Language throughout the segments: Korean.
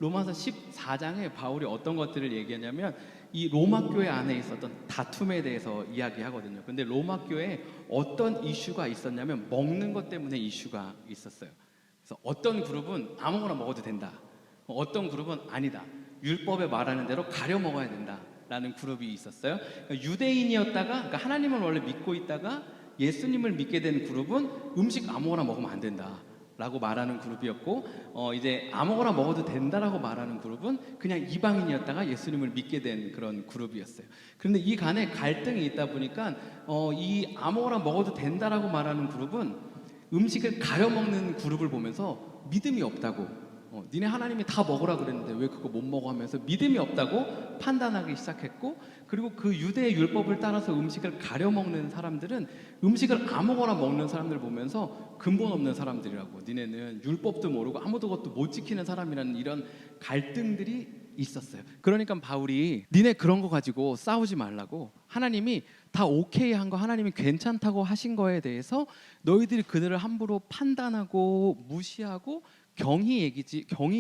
로마서 14장에 바울이 어떤 것들을 얘기하냐면 이 로마 교회 안에 있었던 다툼에 대해서 이야기하거든요. 근데 로마 교회에 어떤 이슈가 있었냐면 먹는 것 때문에 이슈가 있었어요. 그래서 어떤 그룹은 아무거나 먹어도 된다. 어떤 그룹은 아니다. 율법에 말하는 대로 가려 먹어야 된다. 라는 그룹이 있었어요. 그러니까 유대인이었다가 그러니까 하나님을 원래 믿고 있다가 예수님을 믿게 된 그룹은 음식 아무거나 먹으면 안 된다. 라고 말하는 그룹이었고 이제 아무거나 먹어도 된다라고 말하는 그룹은 그냥 이방인이었다가 예수님을 믿게 된 그런 그룹이었어요. 그런데 이 간에 갈등이 있다 보니까 이 아무거나 먹어도 된다라고 말하는 그룹은 음식을 가려 먹는 그룹을 보면서 믿음이 없다고 니네 하나님이 다 먹으라 그랬는데 왜 그거 못 먹어 하면서 믿음이 없다고 판단하기 시작했고, 그리고 그 유대의 율법을 따라서 음식을 가려 먹는 사람들은 음식을 아무거나 먹는 사람들을 보면서 근본 없는 사람들이라고, 니네는 율법도 모르고 아무도 것도 못 지키는 사람이라는 이런 갈등들이 있었어요. 그러니까 바울이 니네 그런 거 가지고 싸우지 말라고, 하나님이 다 오케이 한 거, 하나님이 괜찮다고 하신 거에 대해서 너희들이 그들을 함부로 판단하고 무시하고 경히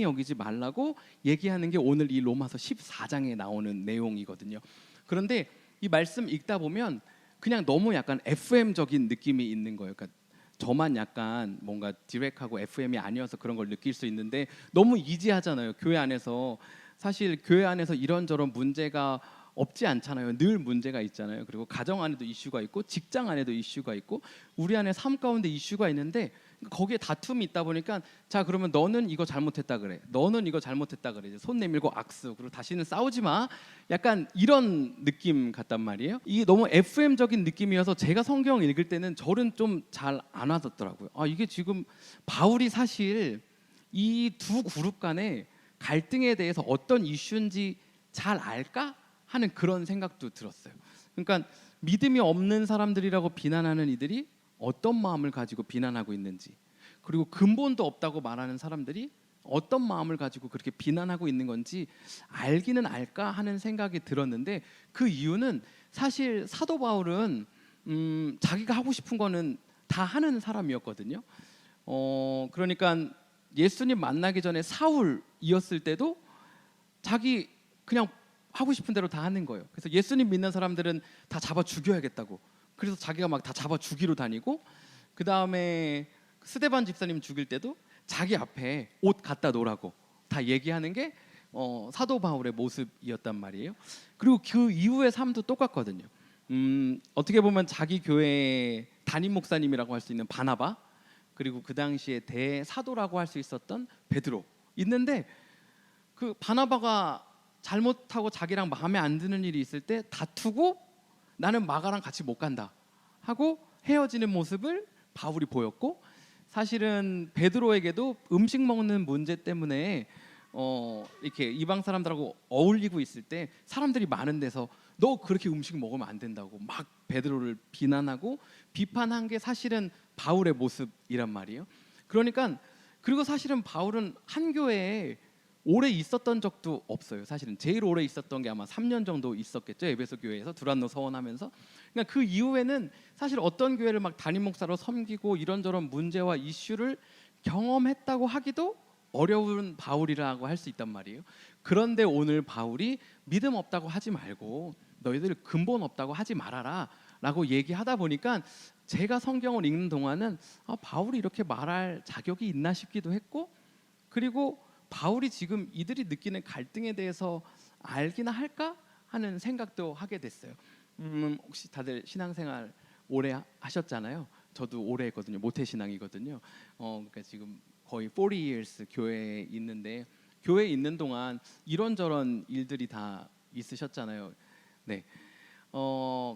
여기지 말라고 얘기하는 게 오늘 이 로마서 14장에 나오는 내용이거든요. 그런데 이 말씀 읽다 보면 그냥 너무 약간 FM적인 느낌이 있는 거예요. 그러니까 저만 약간 뭔가 디렉하고 FM이 아니어서 그런 걸 느낄 수 있는데 너무 이지하잖아요. 교회 안에서 사실 교회 안에서 이런저런 문제가 없지 않잖아요. 늘 문제가 있잖아요. 그리고 가정 안에도 이슈가 있고 직장 안에도 이슈가 있고 우리 안에 삶 가운데 이슈가 있는데 거기에 다툼이 있다 보니까 자 그러면 너는 이거 잘못했다 그래, 너는 이거 잘못했다 그래, 손 내밀고 악수, 그리고 다시는 싸우지 마, 약간 이런 느낌 같단 말이에요. 이게 너무 FM적인 느낌이어서 제가 성경 읽을 때는 저는 좀 잘 안 와닿더라고요. 이게 지금 바울이 사실 이 두 그룹 간의 갈등에 대해서 어떤 이슈인지 잘 알까 하는 그런 생각도 들었어요. 그러니까 믿음이 없는 사람들이라고 비난하는 이들이 어떤 마음을 가지고 비난하고 있는지, 그리고 근본도 없다고 말하는 사람들이 어떤 마음을 가지고 그렇게 비난하고 있는 건지 알기는 알까 하는 생각이 들었는데, 그 이유는 사실 사도 바울은 자기가 하고 싶은 거는 다 하는 사람이었거든요. 그러니까 예수님 만나기 전에 사울이었을 때도 자기 그냥 하고 싶은 대로 다 하는 거예요. 그래서 예수님 믿는 사람들은 다 잡아 죽여야겠다고, 그래서 자기가 막 다 잡아 죽이러 다니고, 그 다음에 스데반 집사님 죽일 때도 자기 앞에 옷 갖다 놓으라고 다 얘기하는 게 사도 바울의 모습이었단 말이에요. 그리고 그 이후의 삶도 똑같거든요. 어떻게 보면 자기 교회 담임 목사님이라고 할 수 있는 바나바, 그리고 그 당시에 대사도라고 할 수 있었던 베드로 있는데, 그 바나바가 잘못하고 자기랑 마음에 안 드는 일이 있을 때 다투고 나는 마가랑 같이 못 간다 하고 헤어지는 모습을 바울이 보였고, 사실은 베드로에게도 음식 먹는 문제 때문에 이렇게 이방 사람들하고 어울리고 있을 때 사람들이 많은 데서 너 그렇게 음식 먹으면 안 된다고 막 베드로를 비난하고 비판한 게 사실은 바울의 모습이란 말이에요. 그러니까 그리고 사실은 바울은 한 교회에 오래 있었던 적도 없어요. 사실은 제일 오래 있었던 게 아마 3년 정도 있었겠죠. 에베소 교회에서 두란노 서원하면서. 그러니까 그 이후에는 사실 어떤 교회를 막 담임 목사로 섬기고 이런저런 문제와 이슈를 경험했다고 하기도 어려운 바울이라고 할 수 있단 말이에요. 그런데 오늘 바울이 믿음 없다고 하지 말고 너희들 근본 없다고 하지 말아라 라고 얘기하다 보니까 제가 성경을 읽는 동안은 바울이 이렇게 말할 자격이 있나 싶기도 했고, 그리고 바울이 지금 이들이 느끼는 갈등에 대해서 알기나 할까 하는 생각도 하게 됐어요. 혹시 다들 신앙생활 오래 하셨잖아요. 저도 오래 했거든요. 모태신앙이거든요. 그러니까 지금 거의 40 years 교회에 있는데, 교회에 있는 동안 이런저런 일들이 다 있으셨잖아요. 네.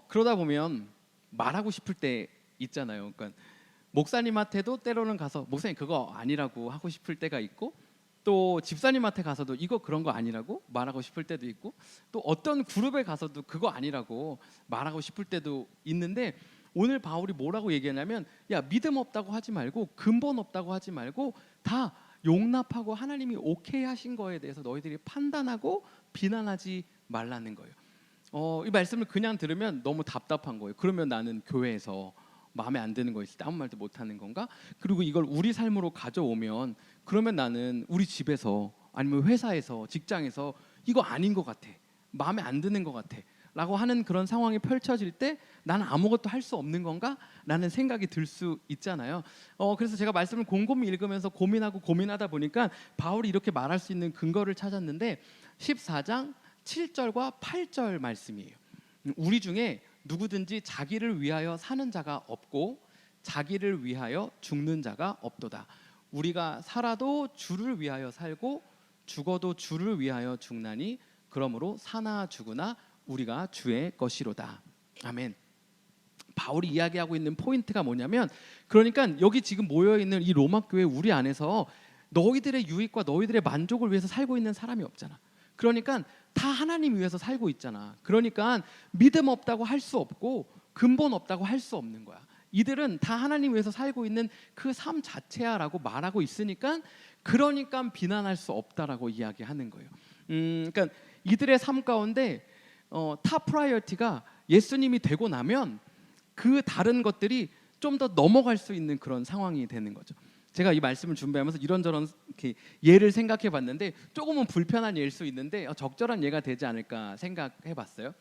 그러다 보면 말하고 싶을 때 있잖아요. 그러니까 목사님한테도 때로는 가서 목사님 그거 아니라고 하고 싶을 때가 있고, 또 집사님한테 가서도 이거 그런 거 아니라고 말하고 싶을 때도 있고, 또 어떤 그룹에 가서도 그거 아니라고 말하고 싶을 때도 있는데, 오늘 바울이 뭐라고 얘기하냐면 야 믿음 없다고 하지 말고 근본 없다고 하지 말고 다 용납하고 하나님이 오케이 하신 거에 대해서 너희들이 판단하고 비난하지 말라는 거예요. 이 말씀을 그냥 들으면 너무 답답한 거예요. 그러면 나는 교회에서 마음에 안 드는 거 있을 때 아무 말도 못 하는 건가? 그리고 이걸 우리 삶으로 가져오면 그러면 나는 우리 집에서 아니면 회사에서, 직장에서 이거 아닌 것 같아, 마음에 안 드는 것 같아 라고 하는 그런 상황이 펼쳐질 때 나는 아무것도 할 수 없는 건가? 라는 생각이 들 수 있잖아요. 그래서 제가 말씀을 곰곰이 읽으면서 고민하다 보니까 바울이 이렇게 말할 수 있는 근거를 찾았는데 14장 7절과 8절 말씀이에요. 우리 중에 누구든지 자기를 위하여 사는 자가 없고 자기를 위하여 죽는 자가 없도다. 우리가 살아도 주를 위하여 살고 죽어도 주를 위하여 죽나니 그러므로 사나 죽으나 우리가 주의 것이로다. 아멘. 바울이 이야기하고 있는 포인트가 뭐냐면, 그러니까 여기 지금 모여있는 이 로마 교회 우리 안에서 너희들의 유익과 너희들의 만족을 위해서 살고 있는 사람이 없잖아. 그러니까 다 하나님 위해서 살고 있잖아. 그러니까 믿음 없다고 할 수 없고 근본 없다고 할 수 없는 거야. 이들은 다 하나님 위해서 살고 있는 그 삶 자체야 라고 말하고 있으니까, 그러니까 비난할 수 없다라고 이야기하는 거예요. 그러니까 이들의 삶 가운데 탑 프라이어티가 예수님이 되고 나면 그 다른 것들이 좀 더 넘어갈 수 있는 그런 상황이 되는 거죠. 제가 이 말씀을 준비하면서 이런저런 이렇게 예를 생각해 봤는데 조금은 불편한 예일 수 있는데 적절한 예가 되지 않을까 생각해 봤어요.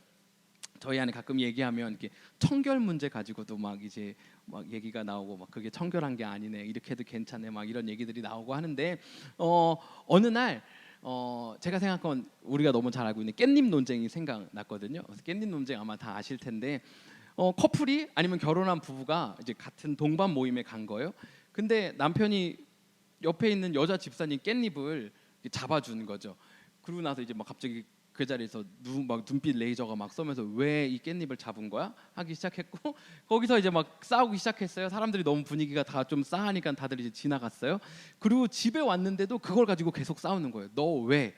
저희 안에 가끔 얘기하면 이렇게 청결 문제 가지고도 막 이제 막 얘기가 나오고, 막 그게 청결한 게 아니네, 이렇게 해도 괜찮네, 막 이런 얘기들이 나오고 하는데 어느 날 제가 생각한, 우리가 너무 잘 알고 있는 깻잎 논쟁이 생각났거든요. 그래서 깻잎 논쟁 아마 다 아실 텐데 커플이 아니면 결혼한 부부가 이제 같은 동반 모임에 간 거예요. 근데 남편이 옆에 있는 여자 집사님 깻잎을 잡아준 거죠. 그러고 나서 이제 막 갑자기 그 자리에서 막 눈빛 레이저가 막 쏘면서 왜 이 깻잎을 잡은 거야? 하기 시작했고, 거기서 이제 막 싸우기 시작했어요. 사람들이 너무 분위기가 다 좀 싸하니까 다들 이제 지나갔어요. 그리고 집에 왔는데도 그걸 가지고 계속 싸우는 거예요. 너 왜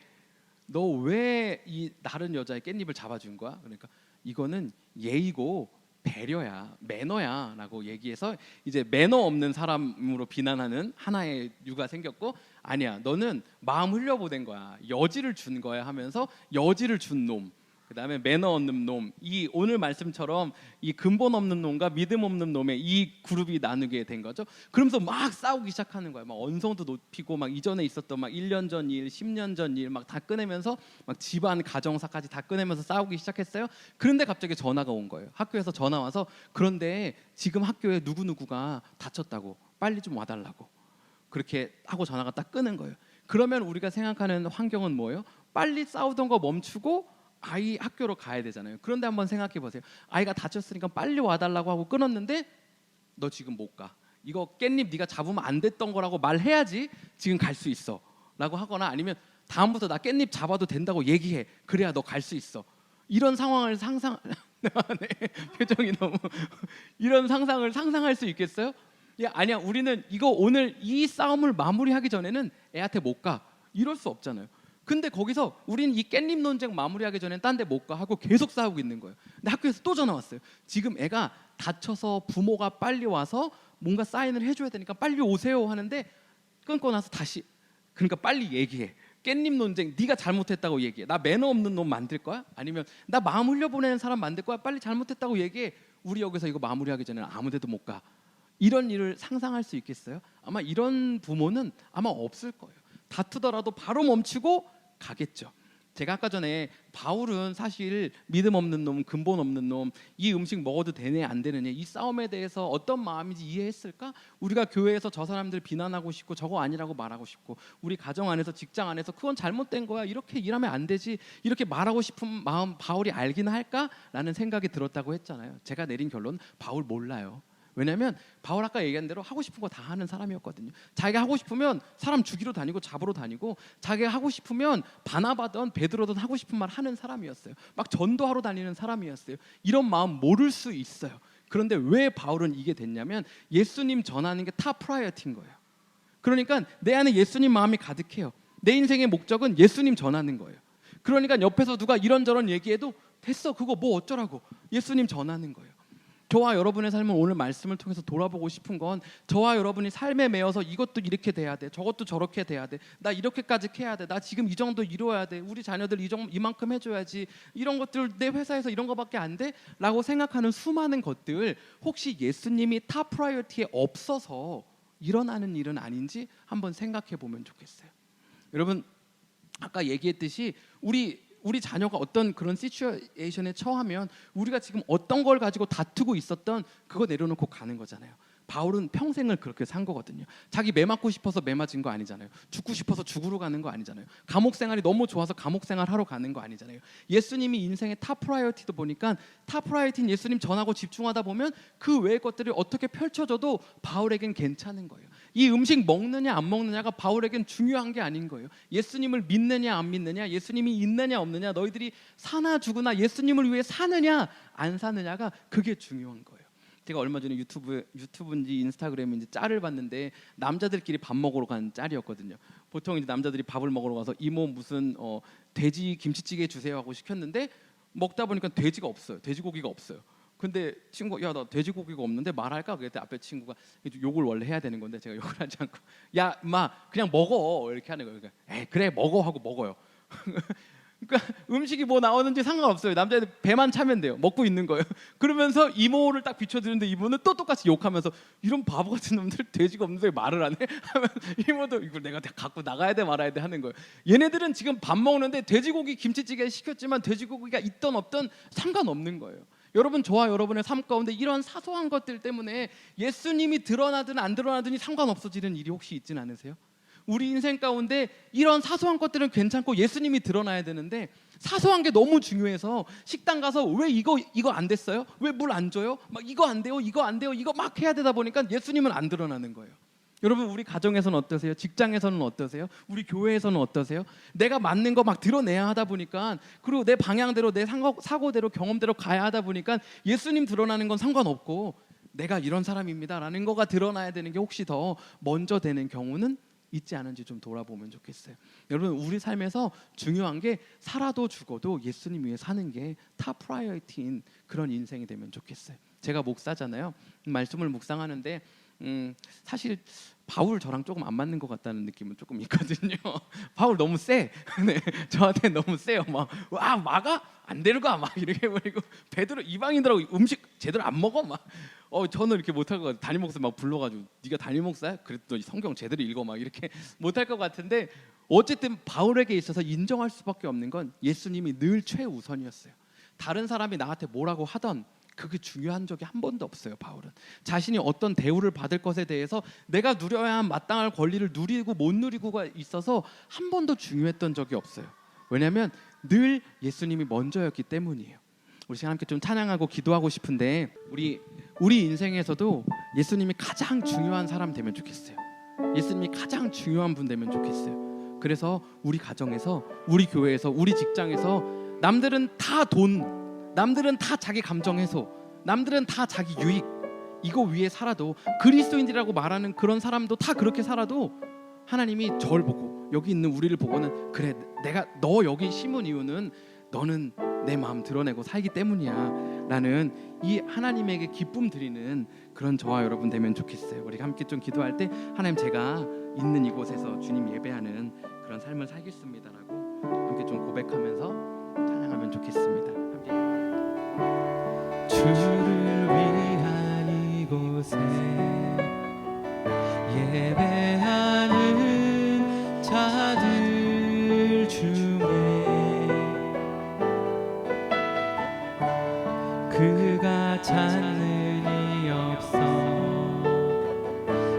이 다른 여자의 깻잎을 잡아준 거야? 그러니까 이거는 예의고 배려야, 매너야 라고 얘기해서 이제 매너 없는 사람으로 비난하는 하나의 유가 생겼고, 아니야, 너는 마음 흘려보낸 거야, 여지를 준 거야 하면서 여지를 준 놈, 그 다음에 매너 없는 놈, 이 오늘 말씀처럼 이 근본 없는 놈과 믿음 없는 놈의 이 그룹이 나누게 된 거죠. 그러면서 막 싸우기 시작하는 거예요. 막 언성도 높이고, 막 이전에 있었던 막 1년 전 일, 10년 전 일 막 다 꺼내면서 막 집안 가정사까지 다 꺼내면서 싸우기 시작했어요. 그런데 갑자기 전화가 온 거예요. 학교에서 전화 와서, 그런데 지금 학교에 누구누구가 다쳤다고, 빨리 좀 와달라고. 그렇게 하고 전화가 딱 끄는 거예요. 그러면 우리가 생각하는 환경은 뭐예요? 빨리 싸우던 거 멈추고 아이 학교로 가야 되잖아요. 그런데 한번 생각해 보세요. 아이가 다쳤으니까 빨리 와달라고 하고 끊었는데 너 지금 못 가. 이거 깻잎 네가 잡으면 안 됐던 거라고 말해야지 지금 갈 수 있어 라고 하거나, 아니면 다음부터 나 깻잎 잡아도 된다고 얘기해. 그래야 너 갈 수 있어. 이런 상황을 상상 네, 표정이 너무 이런 상상을 상상할 수 있겠어요? 야, 아니야, 우리는 이거 오늘 이 싸움을 마무리하기 전에는 애한테 못 가. 이럴 수 없잖아요. 근데 거기서 우리는 이 깻잎 논쟁 마무리하기 전에 딴 데 못 가 하고 계속 싸우고 있는 거예요. 근데 학교에서 또 전화 왔어요. 지금 애가 다쳐서 부모가 빨리 와서 뭔가 사인을 해줘야 되니까 빨리 오세요 하는데, 끊고 나서 다시, 그러니까 빨리 얘기해. 깻잎 논쟁, 네가 잘못했다고 얘기해. 나 매너 없는 놈 만들 거야? 아니면 나 마음 흘려보내는 사람 만들 거야? 빨리 잘못했다고 얘기해. 우리 여기서 이거 마무리하기 전에는 아무 데도 못 가. 이런 일을 상상할 수 있겠어요? 아마 이런 부모는 아마 없을 거예요. 다투더라도 바로 멈추고 가겠죠. 제가 아까 전에 바울은 사실 믿음 없는 놈, 근본 없는 놈, 이 음식 먹어도 되냐 안 되느냐, 이 싸움에 대해서 어떤 마음인지 이해했을까? 우리가 교회에서 저 사람들 비난하고 싶고 저거 아니라고 말하고 싶고, 우리 가정 안에서, 직장 안에서 그건 잘못된 거야, 이렇게 일하면 안 되지, 이렇게 말하고 싶은 마음 바울이 알긴 할까라는 생각이 들었다고 했잖아요. 제가 내린 결론, 바울 몰라요. 왜냐하면 바울 아까 얘기한 대로 하고 싶은 거 다 하는 사람이었거든요. 자기가 하고 싶으면 사람 죽이러 다니고 잡으러 다니고, 자기가 하고 싶으면 바나바든 베드로든 하고 싶은 말 하는 사람이었어요. 막 전도하러 다니는 사람이었어요. 이런 마음 모를 수 있어요. 그런데 왜 바울은 이게 됐냐면, 예수님 전하는 게 탑 프라이어티인 거예요. 그러니까 내 안에 예수님 마음이 가득해요. 내 인생의 목적은 예수님 전하는 거예요. 그러니까 옆에서 누가 이런저런 얘기해도 됐어, 그거 뭐 어쩌라고, 예수님 전하는 거예요. 저와 여러분의 삶은 오늘 말씀을 통해서 돌아보고 싶은 건, 저와 여러분이 삶에 매여서 이것도 이렇게 돼야 돼, 저것도 저렇게 돼야 돼, 나 이렇게까지 해야 돼, 나 지금 이 정도 이루어야 돼, 우리 자녀들 이만큼 해줘야지, 이런 것들 내 회사에서 이런 거밖에 안 돼? 라고 생각하는 수많은 것들, 혹시 예수님이 탑 프라이어티에 없어서 일어나는 일은 아닌지 한번 생각해 보면 좋겠어요. 여러분, 아까 얘기했듯이 우리 자녀가 어떤 그런 시츄에이션에 처하면 우리가 지금 어떤 걸 가지고 다투고 있었던 그거 내려놓고 가는 거잖아요. 바울은 평생을 그렇게 산 거거든요. 자기 매 맞고 싶어서 매 맞은 거 아니잖아요. 죽고 싶어서 죽으러 가는 거 아니잖아요. 감옥 생활이 너무 좋아서 감옥 생활 하러 가는 거 아니잖아요. 예수님이 인생의 탑 프라이어티도 보니까 탑 프라이어티는 예수님 전하고 집중하다 보면 그 외의 것들이 어떻게 펼쳐져도 바울에겐 괜찮은 거예요. 이 음식 먹느냐 안 먹느냐가 바울에겐 중요한 게 아닌 거예요. 예수님을 믿느냐 안 믿느냐, 예수님이 있느냐 없느냐, 너희들이 사나 죽으나 예수님을 위해 사느냐 안 사느냐가 그게 중요한 거예요. 제가 얼마 전에 유튜브인지 인스타그램인지 짤을 봤는데 남자들끼리 밥 먹으러 간 짤이었거든요. 보통 이제 남자들이 밥을 먹으러 가서 이모 무슨 돼지 김치찌개 주세요 하고 시켰는데 먹다 보니까 돼지가 없어요. 돼지고기가 없어요. 근데 친구가 야 나 돼지고기가 없는데 말할까? 그랬더니 앞에 친구가 욕을 원래 해야 되는 건데 제가 욕을 하지 않고 야 인마 그냥 먹어 이렇게 하는 거예요. 그러니까 에이 그래 먹어 하고 먹어요. 그러니까 음식이 뭐 나오는지 상관없어요. 남자애들 배만 차면 돼요. 먹고 있는 거예요. 그러면서 이모를 딱 비춰드는데 이모는 또 똑같이 욕하면서 이런 바보 같은 놈들 돼지가 없는데 왜 말을 안 해? 하면 이모도 이걸 내가 갖고 나가야 돼 말아야 돼 하는 거예요. 얘네들은 지금 밥 먹는데 돼지고기 김치찌개 시켰지만 돼지고기가 있던 없던 상관없는 거예요. 여러분 저와 여러분의 삶 가운데 이런 사소한 것들 때문에 예수님이 드러나든 안 드러나든이 상관없어지는 일이 혹시 있진 않으세요? 우리 인생 가운데 이런 사소한 것들은 괜찮고 예수님이 드러나야 되는데 사소한 게 너무 중요해서 식당 가서 왜 이거 안 됐어요? 왜 물 안 줘요? 막 이거 안 돼요? 이거 안 돼요? 이거 막 해야 되다 보니까 예수님은 안 드러나는 거예요. 여러분 우리 가정에서는 어떠세요? 직장에서는 어떠세요? 우리 교회에서는 어떠세요? 내가 맞는 거 막 드러내야 하다 보니까 그리고 내 방향대로 내 사고대로 경험대로 가야 하다 보니까 예수님 드러나는 건 상관없고 내가 이런 사람입니다라는 거가 드러나야 되는 게 혹시 더 먼저 되는 경우는 있지 않은지 좀 돌아보면 좋겠어요. 여러분 우리 삶에서 중요한 게 살아도 죽어도 예수님 위해 사는 게 탑 프라이어티인 그런 인생이 되면 좋겠어요. 제가 목사잖아요. 말씀을 묵상하는데 사실 바울 저랑 조금 안 맞는 것 같다는 느낌은 조금 있거든요. 바울 너무 세. 네, 저한테 너무 세요. 와 막아 안 되는가 막 이렇게 버리고 베드로 이방인들하고 음식 제대로 안 먹어 막. 저는 이렇게 못할 것 같아요. 담임 목사 막 불러가지고 네가 담임 목사야? 그랬더니 성경 제대로 읽어 막 이렇게 못할 것 같은데 어쨌든 바울에게 있어서 인정할 수밖에 없는 건 예수님이 늘 최우선이었어요. 다른 사람이 나한테 뭐라고 하던 그게 중요한 적이 한 번도 없어요. 바울은 자신이 어떤 대우를 받을 것에 대해서 내가 누려야 한 마땅할 권리를 누리고 못 누리고가 있어서 한 번도 중요했던 적이 없어요. 왜냐하면 늘 예수님이 먼저였기 때문이에요. 우리 시간 함께 좀 찬양하고 기도하고 싶은데 우리 인생에서도 예수님이 가장 중요한 사람 되면 좋겠어요. 예수님이 가장 중요한 분 되면 좋겠어요. 그래서 우리 가정에서, 우리 교회에서, 우리 직장에서 남들은 다 돈, 남들은 다 자기 감정 해소, 남들은 다 자기 유익 이거 위에 살아도 그리스도인이라고 말하는 그런 사람도 다 그렇게 살아도 하나님이 저를 보고 여기 있는 우리를 보고는 그래 내가 너 여기 심은 이유는 너는 내 마음 드러내고 살기 때문이야 라는 이 하나님에게 기쁨 드리는 그런 저와 여러분 되면 좋겠어요. 우리가 함께 좀 기도할 때 하나님 제가 있는 이곳에서 주님 예배하는 그런 삶을 살겠습니다라고 함께 좀 고백하면서 찬양하면 좋겠습니다. 함께 주를 위한 이곳에 예배하는 자들 중에 그가 찾는 이 없어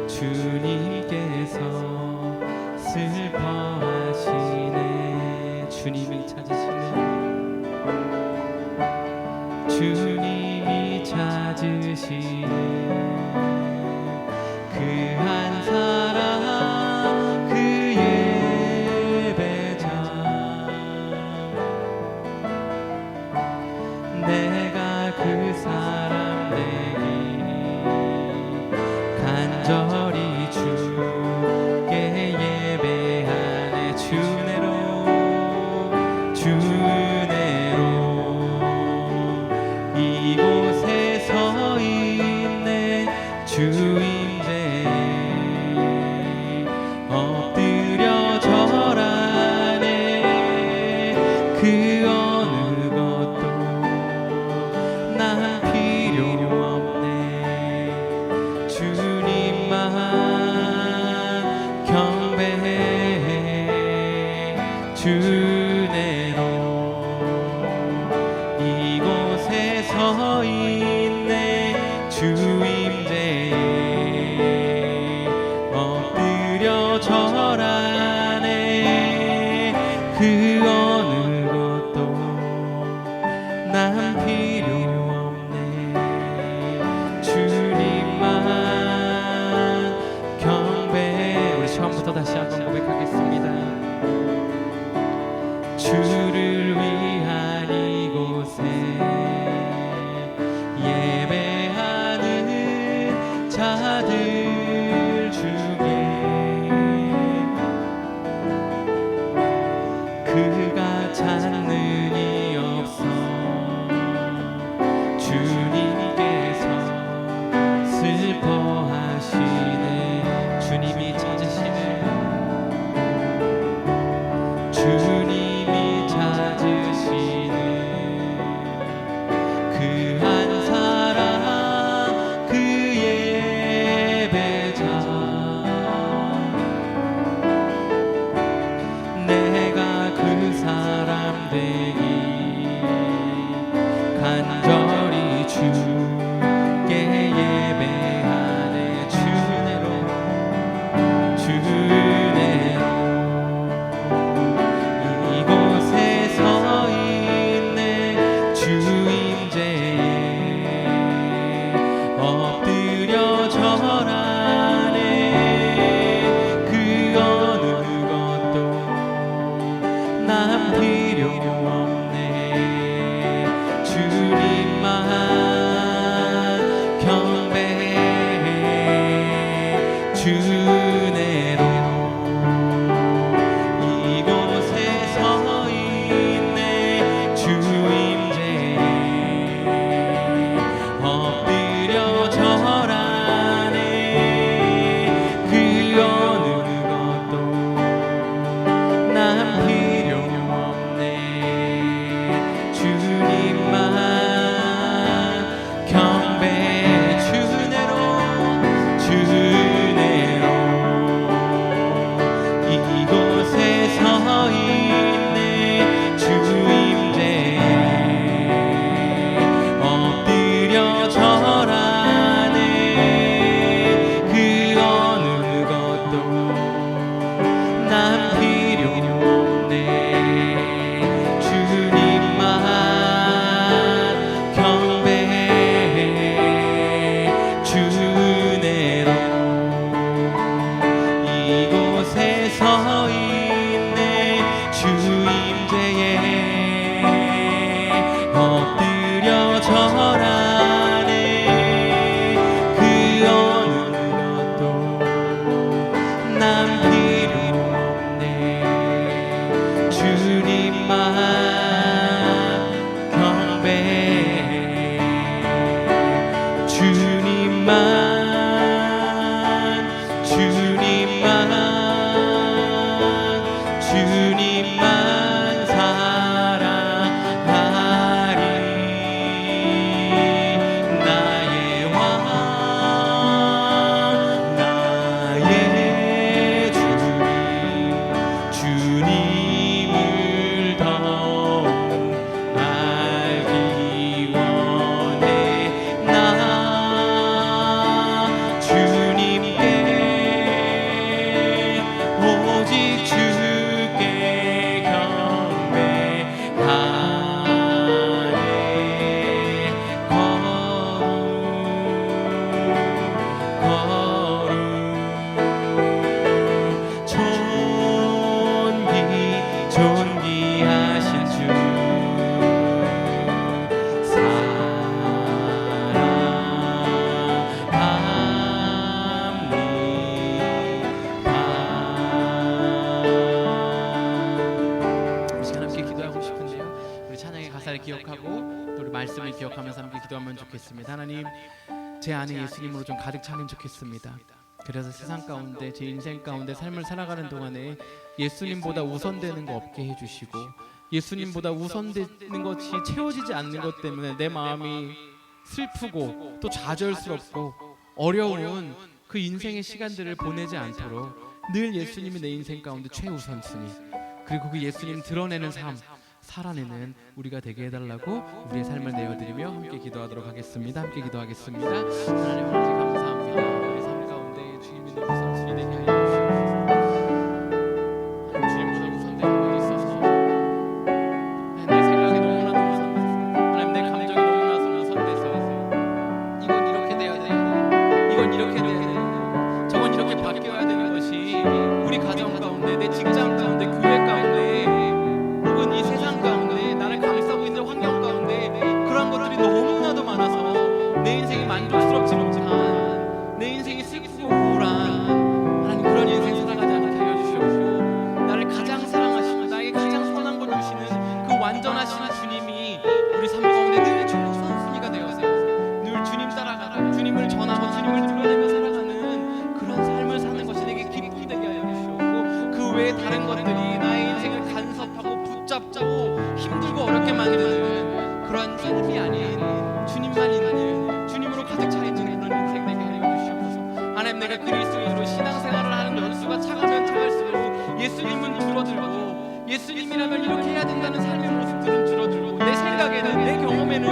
주님께서 슬퍼하시네. 주님이 찾으시네. 주님이 찾으시네. 그 한 사람 그 예배자 내가 그 사람 되기 간절히 주께 예배하네. 주내로 이곳에 서 있네. 주인데 엎드려 절하네. 그 어느 것도 나 필요 없네. 주님만 경배해. 주 은혜로 이곳에 서 있네. 주 임재에 엎드려 절하네. 그 어느 것도 난 필요 없네. 주님만 경배. 우리 처음부터 다시 한번 고백하겠습니다. 주를 위한 이곳에 예배하는 자들 중에 그가 찾는 이 없어. 주님께서 슬퍼하시네. 주님이 찾으시네. 주님이 찾으시네. 그 한 사람 그 예배자. 내가 그 사람 되기 간절히 주께 예배하네. 주 은혜로 주 은혜로 이곳에 서 있네. 주 임재에 엎드려 절하네. 그 어느 것도 난 필요 없네. 주님만 경배해. 주 은혜로 이곳에 서 있네. 주 임재에 엎드려 절하네. 그 어느 것도 난 필요 없네. 주님만 경배해. 주 은혜로 주 은혜로 이곳에 서 있네. 주 임재에 엎드려 절하네. 그 어느 것도 난 필요 없네. 주님만 경배해. 주 은혜로 이곳에 서 있네. 주 임재에 엎드려 절하네. 그 어느 것도 난 필요 없네. 주님만 경배해. 주님만 주님만 사랑하리. 나의 왕 나의 주님을 더욱 알기 원해. 나 주님께 오직 주께 경배하네. 거룩 존귀하신 주 사랑합니다. 이 시간 함께 기도하고 싶은데요. 우리 찬양의 가사를 기억하고 또 우리 말씀을 기억하면서 함께 기도하면 좋겠습니다. 하나님, 제 안에 예수님으로 좀 가득 차면 좋겠습니다. 그래서 세상 가운데 제 인생 가운데 삶을 살아가는 동안에 예수님보다 우선되는 거 없게 해주시고, 예수님보다 우선되는 것이 채워지지 않는 것 때문에 내 마음이 슬프고 또 좌절스럽고 어려운 그 인생의 시간들을 보내지 않도록 늘 예수님이 내 인생 가운데 최우선순위, 그리고 그 예수님 드러내는 삶 살아내는 우리가 되게 해달라고 우리의 삶을 내어드리며 함께 기도하도록 하겠습니다. 함께 기도하겠습니다. 하나님 아버지 감사합니다. 우리 삶 가운데 주님의 우선순위 되게 하여 주시옵소서. 하나님 주님보다 우선되는 것이 있어서 하나님 내 생각이 너무나도 우선돼서 하나님 내 감정이 너무나도 우선돼서 이건 이렇게 돼야 돼, 이건 이렇게 돼야 돼, 저건 이렇게 바뀌어야 되는 것이 우리 가정 가운데, 내 직장 가운데, 교회 가운데, 혹은 이 세상 가운데 나를 감싸고 있는 환경 가운데 그런 것들이 너무나도 많아서 내 인생이 만족스럽지 못한, 내 인생이 슬프고 우울한 하나님 그런 인생 살아가지 않게 하여 주시옵고, 나를 가장 사랑하시고 나에게 가장 선한 걸 주시는 그 완전하신 주님이 우리 삶 가운데 늘 최우선순위가 되어서 늘 주님 따라가고 주님을 전하고 주님을 드러내며 살아가는 그런 삶을 사는 것이 내게 기쁨 되게 하여 주시옵고, 그 외에 다른 것들이 나의 인생을 간섭하고 붙잡고 힘들고 어렵게 만드는 그러한 삶이 아닌 주님만 있는, 주님으로 가득 차 있는 그런 인생 되게 하여 주시옵소서. 하나님 내가 그리스도인으로 신앙생활을 하는 연수가 차가면 차갈수록 예수님은 줄어들고, 예수님이라면 이렇게 해야 된다는 삶의 모습들은 줄어들고, 내 생각에는, 내 경험에는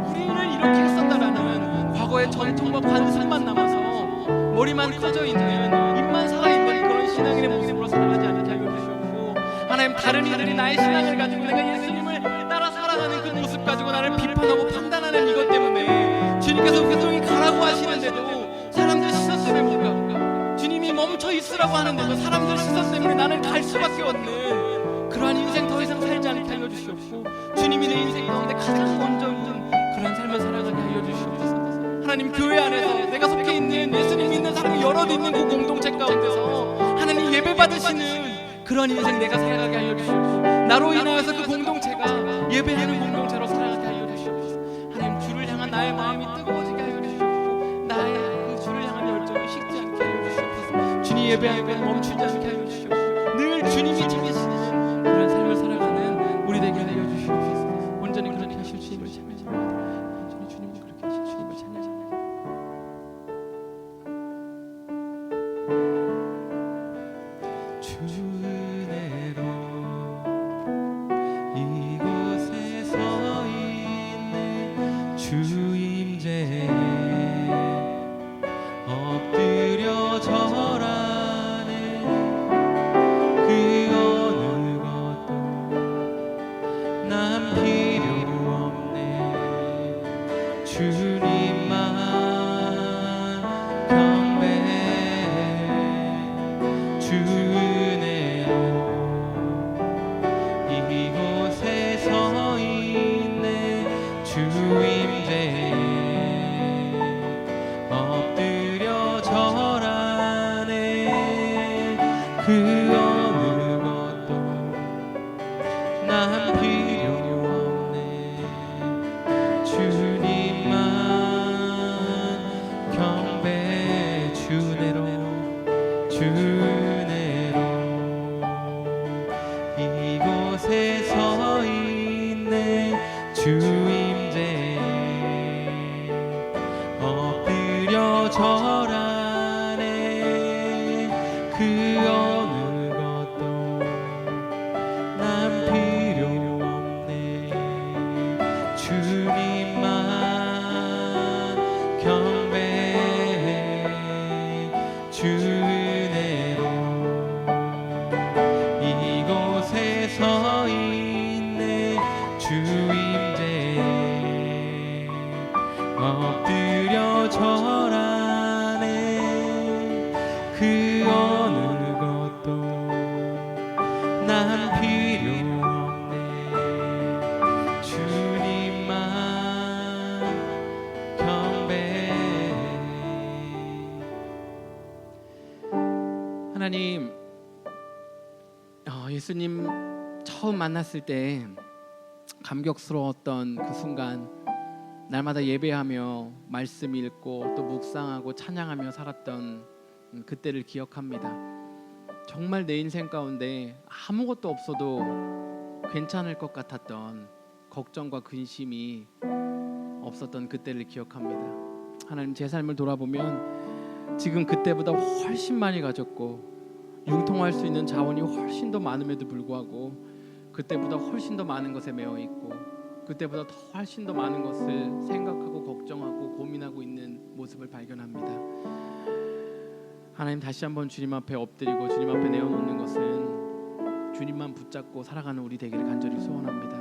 우리는 이렇게 했었다라는 과거의 전통과 관습만 남아서 머리만 커져 있는, 입만 살아있는 그런 신앙인의 모습으로 살아가지 않게 하여 주시옵고, 하나님 다른 이들이 나의 신앙을 가지고 내가 예수님을 따라 살아가는 그 모습 가지고 나를 비판하고 판단하는 이것 때문에 주님께서 회동이 가라고 하시는데도 사람들 시선 때문에 못 가, 주님이 멈춰 있으라고 하는데도 사람들 시선 때문에 나는 갈 수밖에 없는 그러한 인생 더 이상 살지 않게 하여 주시옵고, 주님이 내 인생 가운데 가장 먼저 있는 그런 삶을 살아가게 하여 주시옵소서. 하나님 교회 안에서 내가 속해 있는 예수님 믿는 사람이 여럿 있는 그 공동체 가운데서 하나님 예배 받으시는 그런 인생 내가 살아가게 하여 주시옵소서. 나로 인하여서 그 공동체가 예배하는 공동체로 살아가게 하여 주시옵소서. 하나님 주를 향한 나의 마음이 뜨거워지게 하여 주시옵고, 나의 그 주를 향한 열정이 식지 않게 하여 주시옵소서. 주님 예배하는 것 멈추지 않게 하여 주시옵소서. 늘 주님이 찾으시는 그런 삶을 살아가는 우리 되게 하여 주시옵소서. 온전히 그렇게 하실 주님을 찬양합니다. 온전히 주님이 그렇게 하실 주님을 찬양합니다. 주 은혜로 이곳에 서 있네, 주 임재에 엎드려 절하네, 그 어느 것도 난 필요 없네, 주님만 경배해, 주 은혜로 이곳에 서 있네, 주 임재에 엎드려 절하네, 그 어느 것도 난 필요 없네, 주님만 경배해, 주 은혜로 주 은혜로 이곳에 서 있네, 주 임재에 엎드려 절하네, 그 어느 것도 난 필요 없네, 주님만 경배해, 주 은혜로 이곳에 서 있네, 주 임재에 엎드려 절하네, 그 어느 것도 난 필요 없네, 주님만 경배해. 하나님, 예수님 처음 만났을 때 감격스러웠던 그 순간, 날마다 예배하며 말씀 읽고 또 묵상하고 찬양하며 살았던 그때를 기억합니다. 정말 내 인생 가운데 아무것도 없어도 괜찮을 것 같았던 걱정과 근심이 없었던 그때를 기억합니다. 하나님, 제 삶을 돌아보면 지금 그때보다 훨씬 많이 가졌고 융통할 수 있는 자원이 훨씬 더 많음에도 불구하고 그때보다 훨씬 더 많은 것에 매여 있고 그때보다 훨씬 더 많은 것을 생각하고 걱정하고 고민하고 있는 모습을 발견합니다. 하나님, 다시 한번 주님 앞에 엎드리고 주님 앞에 내어놓는 것은 주님만 붙잡고 살아가는 우리 되기를 간절히 소원합니다.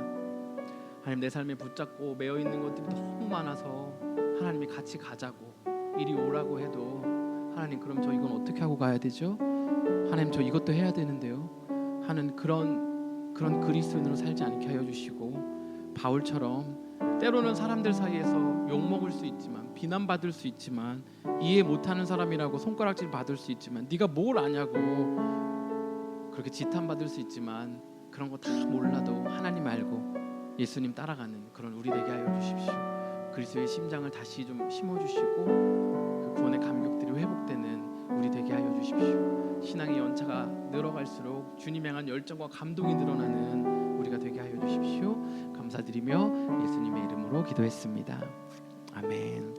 하나님, 내 삶에 붙잡고 매여 있는 것들이 너무 많아서 하나님이 같이 가자고 이리 오라고 해도 하나님, 그럼 저 이건 어떻게 하고 가야 되죠? 하나님, 저 이것도 해야 되는데요 하는 그런 그리스도인으로 살지 않게 하여 주시고, 바울처럼 때로는 사람들 사이에서 욕먹을 수 있지만, 비난받을 수 있지만, 이해 못하는 사람이라고 손가락질 받을 수 있지만, 네가 뭘 아냐고 그렇게 지탄받을 수 있지만, 그런 거 다 몰라도 하나님 알고 예수님 따라가는 그런 우리 되게 하여 주십시오. 그리스도의 심장을 다시 좀 심어주시고 그 구원의 감격들이 회복되는 우리 되게 하여 주십시오. 신앙의 연차가 늘어갈수록 주님 향한 열정과 감동이 늘어나는 우리가 되게 하여 주십시오. 감사드리며 예수님의 이름으로 기도했습니다. 아멘.